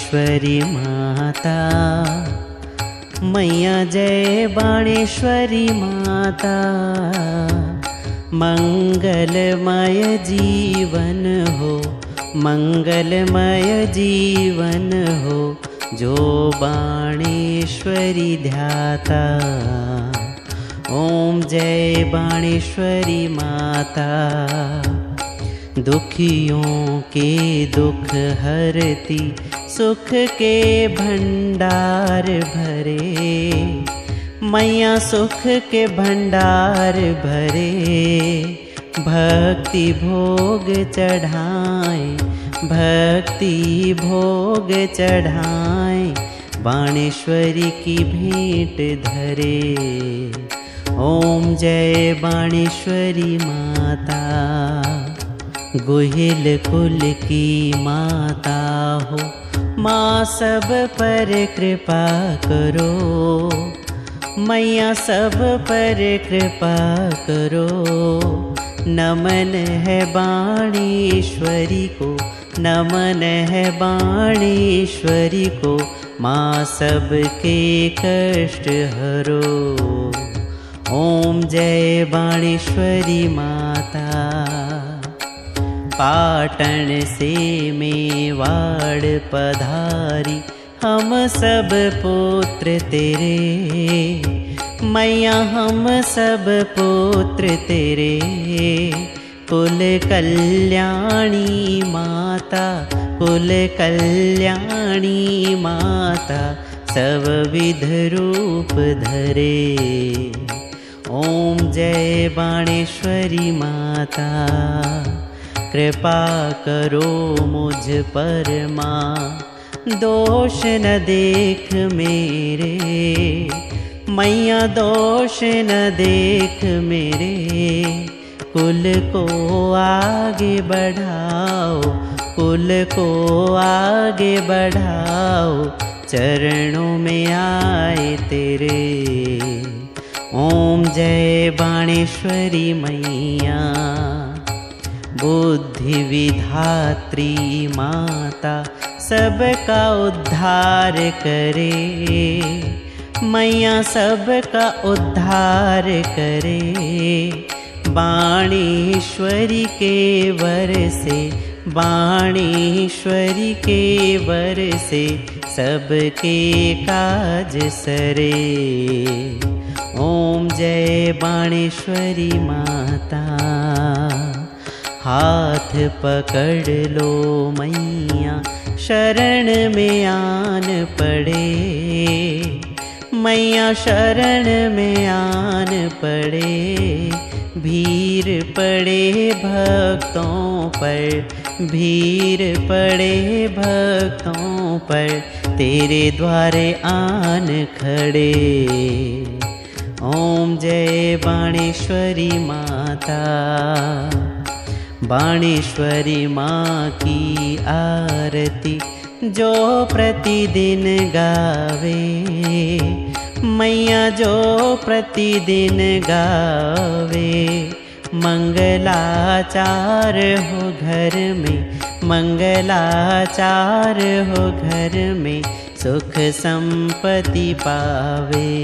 बाणेश्वरी माता, मैया जय बाणेश्वरी माता। मंगलमय जीवन हो, मंगलमय जीवन हो, जो बाणेश्वरी ध्याता। ओम जय बाणेश्वरी माता। दुखियों के दुख हरती, सुख के भंडार भरे, मैया सुख के भंडार भरे। भक्ति भोग चढ़ाए, भक्ति भोग चढ़ाए, बाणेश्वरी की भेंट धरे। ओम जय बाणेश्वरी माता। गुहिल कुल की माता हो, माँ सब पर कृपा करो, मैया सब पर कृपा करो। नमन है बाणेश्वरी को, नमन है बाणेश्वरी को, माँ सबके कष्ट हरो। ओम जय बाणेश्वरी माता। पाटन से मेवाड़ पधारी, हम सब पुत्र तेरे, मैया हम सब पुत्र तेरे। कुल कल्याणी माता, कुल कल्याणी माता, सब विध रूप धरे। ओम जय बाणेश्वरी माता। कृपा करो मुझ पर माँ, दोष न देख मेरे, मैया दोष न देख मेरे। कुल को आगे बढ़ाओ, कुल को आगे बढ़ाओ, चरणों में आए तेरे। ओम जय बाणेश्वरी मैया। बुद्धि विधात्री माता, सबका उद्धार करे, मैया सबका उद्धार करे। बाणेश्वरी के वर से, बाणेश्वरी के वर से, सबके काज सरे। ओम जय बाणेश्वरी माता। हाथ पकड़ लो मैया, शरण में आन पड़े, मैया शरण में आन पड़े। भीड़ पड़े भक्तों पर, भीड़ पड़े भक्तों पर, तेरे द्वारे आन खड़े। ओम जय बाणेश्वरी माता। बाणेश्वरी माँ की आरती जो प्रतिदिन गावे, मैया जो प्रतिदिन गावे। मंगलाचार हो घर में, मंगलाचार हो घर में, सुख संपत्ति पावे।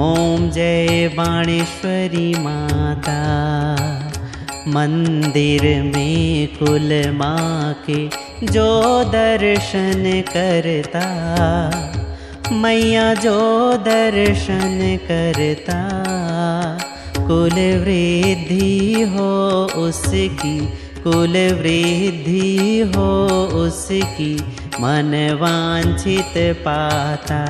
ओम जय बाणेश्वरी माता। मंदिर में कुल माँ के जो दर्शन करता, मैया जो दर्शन करता। कुल वृद्धि हो उसकी, कुल वृद्धि हो उसकी, मन वांछित पाता।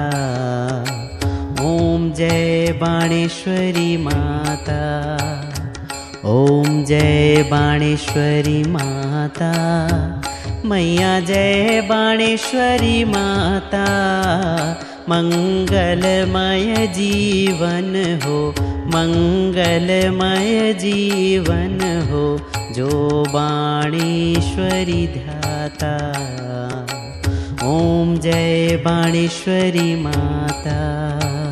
ओम जय बाणेश्वरी माता। ओम जय बाणेश्वरी माता। मैया जय बाणेश्वरी माता। मंगलमय जीवन हो, मंगलमय जीवन हो, जो बाणेश्वरी ध्याता। ओम जय बाणेश्वरी माता।